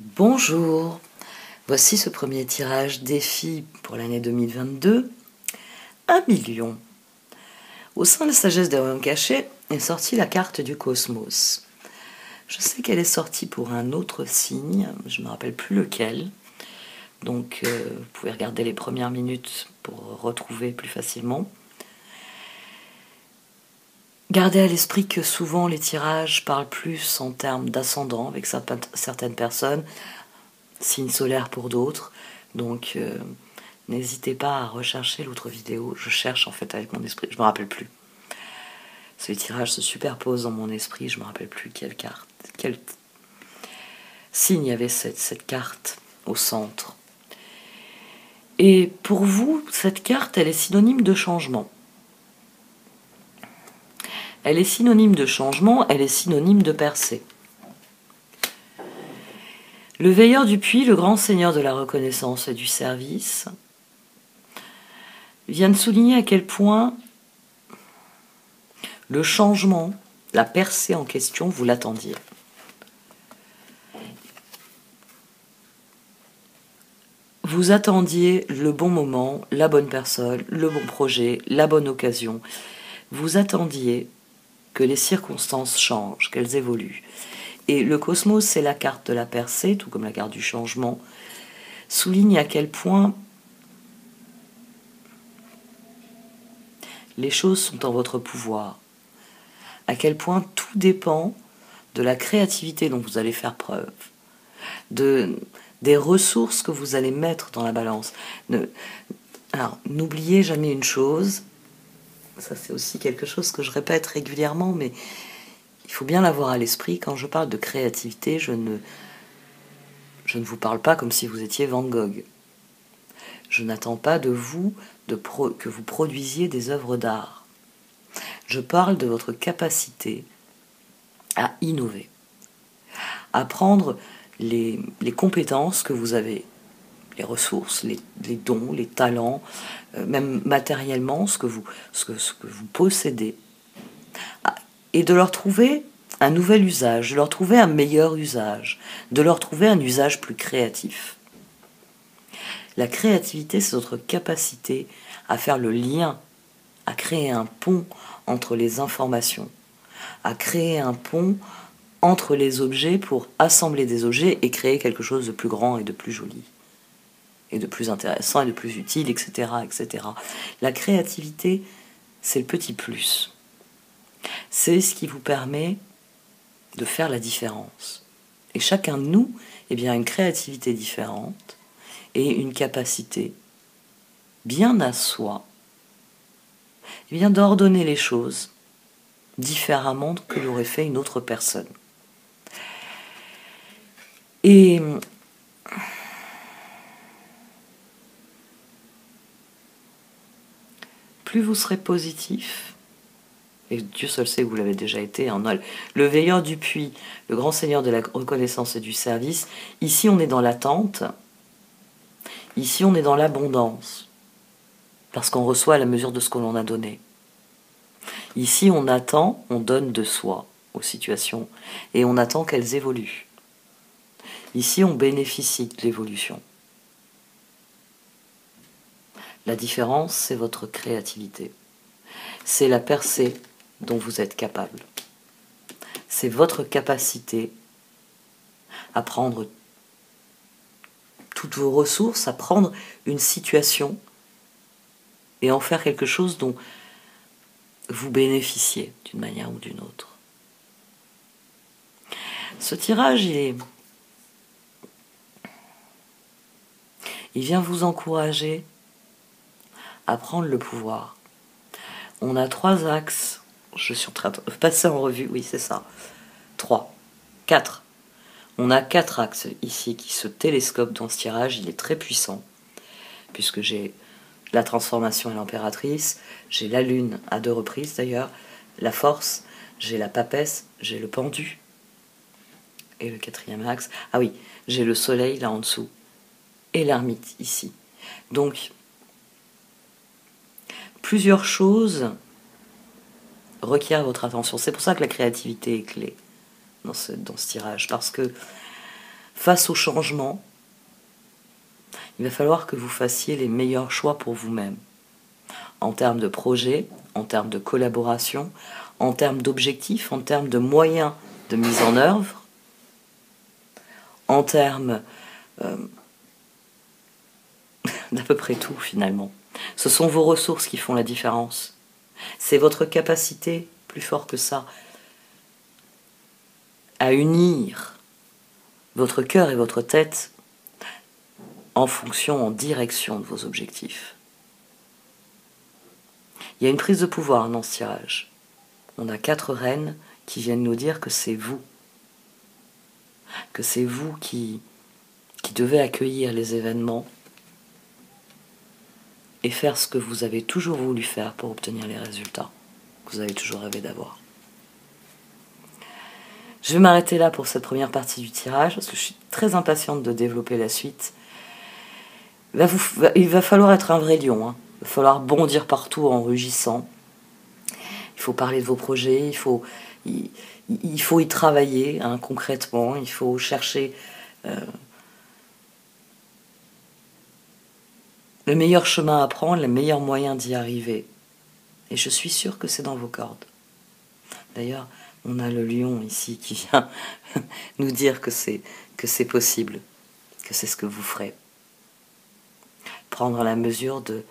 Bonjour, voici ce premier tirage défi pour l'année 2022, 1 million. Au sein de la sagesse des royaumes cachés est sortie la carte du cosmos. Je sais qu'elle est sortie pour un autre signe, je ne me rappelle plus lequel, donc vous pouvez regarder les premières minutes pour retrouver plus facilement. Gardez à l'esprit que souvent les tirages parlent plus en termes d'ascendant avec certaines personnes, signe solaire pour d'autres, donc n'hésitez pas à rechercher l'autre vidéo. Je cherche en fait avec mon esprit, je me rappelle plus. Ce tirage se superpose dans mon esprit, je me rappelle plus quelle carte, quel signe il y avait cette carte au centre. Et pour vous, cette carte, elle est synonyme de changement. Elle est synonyme de changement, elle est synonyme de percée. Le veilleur du puits, le grand seigneur de la reconnaissance et du service, vient de souligner à quel point le changement, la percée en question, vous l'attendiez. Vous attendiez le bon moment, la bonne personne, le bon projet, la bonne occasion. Vous attendiez que les circonstances changent, qu'elles évoluent. Et le cosmos, c'est la carte de la percée, tout comme la carte du changement, souligne à quel point les choses sont en votre pouvoir, à quel point tout dépend de la créativité dont vous allez faire preuve, des ressources que vous allez mettre dans la balance. Alors, n'oubliez jamais une chose, ça c'est aussi quelque chose que je répète régulièrement, mais il faut bien l'avoir à l'esprit. Quand je parle de créativité, je ne vous parle pas comme si vous étiez Van Gogh. Je n'attends pas de vous que vous produisiez des œuvres d'art. Je parle de votre capacité à innover, à prendre les compétences que vous avez, les ressources, les dons, les talents, même matériellement, ce que vous possédez, et de leur trouver un nouvel usage, de leur trouver un meilleur usage, de leur trouver un usage plus créatif. La créativité, c'est notre capacité à faire le lien, à créer un pont entre les informations, à créer un pont entre les objets pour assembler des objets et créer quelque chose de plus grand et de plus joli, et de plus intéressant et de plus utile, etc., etc. La créativité, c'est le petit plus. C'est ce qui vous permet de faire la différence. Et chacun de nous, a une créativité différente et une capacité bien à soi, d'ordonner les choses différemment que l'aurait fait une autre personne. Et plus vous serez positif, et Dieu seul sait que vous l'avez déjà été, le veilleur du puits, le grand seigneur de la reconnaissance et du service, ici on est dans l'attente, ici on est dans l'abondance, parce qu'on reçoit à la mesure de ce que l'on a donné. Ici on attend, on donne de soi aux situations, et on attend qu'elles évoluent. Ici on bénéficie de l'évolution. La différence, c'est votre créativité. C'est la percée dont vous êtes capable. C'est votre capacité à prendre toutes vos ressources, à prendre une situation et en faire quelque chose dont vous bénéficiez d'une manière ou d'une autre. Ce tirage, il vient vous encourager à prendre le pouvoir. On a 3 axes. Je suis en train de passer en revue. Oui, c'est ça. 3. 4. On a 4 axes ici qui se télescopent dans ce tirage. Il est très puissant, puisque j'ai la transformation et l'impératrice, j'ai la lune à 2 reprises d'ailleurs, la force, j'ai la papesse, j'ai le pendu. Et le 4e axe, ah oui, j'ai le soleil là en dessous, et l'ermite ici. Donc, plusieurs choses requièrent votre attention. C'est pour ça que la créativité est clé dans ce tirage, parce que face au changement, il va falloir que vous fassiez les meilleurs choix pour vous-même, en termes de projet, en termes de collaboration, en termes d'objectifs, en termes de moyens de mise en œuvre, en termes d'à peu près tout finalement. Ce sont vos ressources qui font la différence. C'est votre capacité, plus fort que ça, à unir votre cœur et votre tête en fonction, en direction de vos objectifs. Il y a une prise de pouvoir dans ce tirage. On a 4 reines qui viennent nous dire que c'est vous qui devez accueillir les événements et faire ce que vous avez toujours voulu faire pour obtenir les résultats que vous avez toujours rêvé d'avoir. Je vais m'arrêter là pour cette première partie du tirage parce que je suis très impatiente de développer la suite. Il va falloir être un vrai lion, hein. Il va falloir bondir partout en rugissant. Il faut parler de vos projets, il faut y travailler, hein, concrètement. Il faut chercher le meilleur chemin à prendre, le meilleur moyen d'y arriver. Et je suis sûre que c'est dans vos cordes. D'ailleurs, on a le lion ici qui vient nous dire que c'est possible, que c'est ce que vous ferez. Prendre la mesure de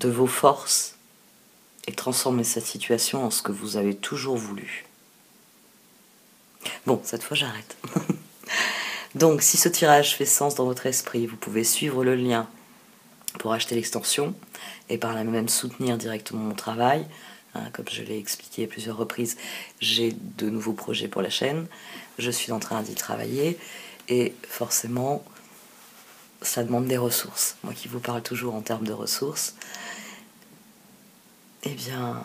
vos forces et transformer cette situation en ce que vous avez toujours voulu. Bon, cette fois j'arrête. Donc, si ce tirage fait sens dans votre esprit, vous pouvez suivre le lien pour acheter l'extension et par là même soutenir directement mon travail. Hein, comme je l'ai expliqué à plusieurs reprises, j'ai de nouveaux projets pour la chaîne. Je suis en train d'y travailler et forcément, ça demande des ressources. Moi qui vous parle toujours en termes de ressources, eh bien,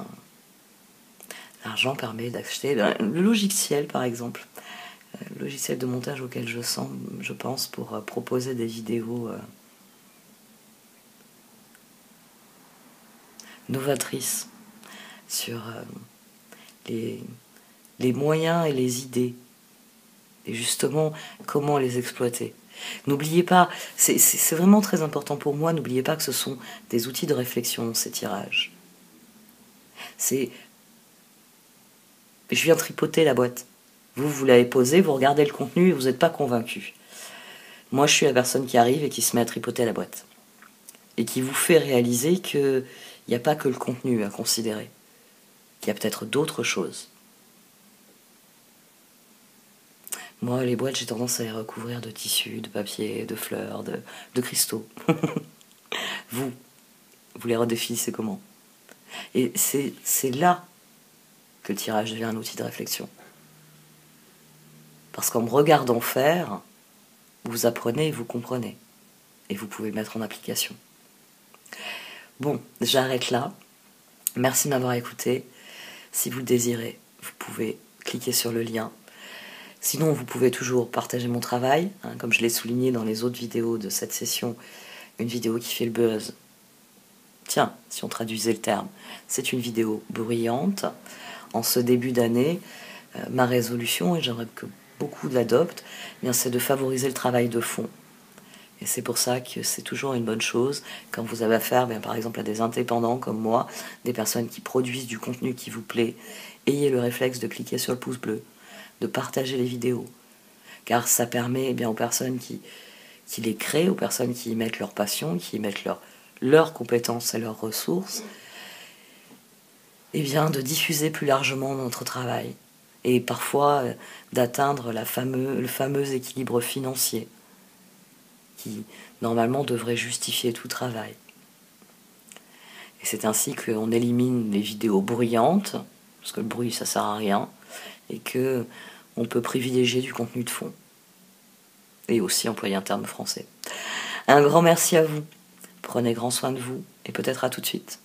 l'argent permet d'acheter le logiciel, par exemple. Le logiciel de montage auquel je pense pour proposer des vidéos novatrices sur les moyens et les idées et justement comment les exploiter. N'oubliez pas, c'est vraiment très important pour moi, n'oubliez pas que ce sont des outils de réflexion, ces tirages. Je viens tripoter la boîte. Vous l'avez posée, vous regardez le contenu et vous n'êtes pas convaincu. Moi, je suis la personne qui arrive et qui se met à tripoter la boîte. Et qui vous fait réaliser qu'il n'y a pas que le contenu à considérer. Qu'il y a peut-être d'autres choses. Moi, les boîtes, j'ai tendance à les recouvrir de tissus, de papier, de fleurs, de cristaux. Vous les redéfinissez comment? Et c'est là que le tirage devient un outil de réflexion. Parce qu'en me regardant faire, vous apprenez et vous comprenez. Et vous pouvez le mettre en application. Bon, j'arrête là. Merci de m'avoir écouté. Si vous le désirez, vous pouvez cliquer sur le lien. Sinon, vous pouvez toujours partager mon travail. Hein, comme je l'ai souligné dans les autres vidéos de cette session, une vidéo qui fait le buzz. Tiens, si on traduisait le terme, c'est une vidéo bruyante. En ce début d'année, ma résolution, et j'aimerais que beaucoup l'adoptent, c'est de favoriser le travail de fond. Et c'est pour ça que c'est toujours une bonne chose quand vous avez affaire, par exemple, à des indépendants comme moi, des personnes qui produisent du contenu qui vous plaît. Ayez le réflexe de cliquer sur le pouce bleu, de partager les vidéos, car ça permet aux personnes qui les créent, aux personnes qui y mettent leur passion, qui y mettent leurs compétences et leurs ressources, de diffuser plus largement notre travail. Et parfois d'atteindre le fameux équilibre financier qui, normalement, devrait justifier tout travail. Et c'est ainsi qu'on élimine les vidéos bruyantes, parce que le bruit, ça sert à rien, et qu'on peut privilégier du contenu de fond. Et aussi employer un terme français. Un grand merci à vous. Prenez grand soin de vous, et peut-être à tout de suite.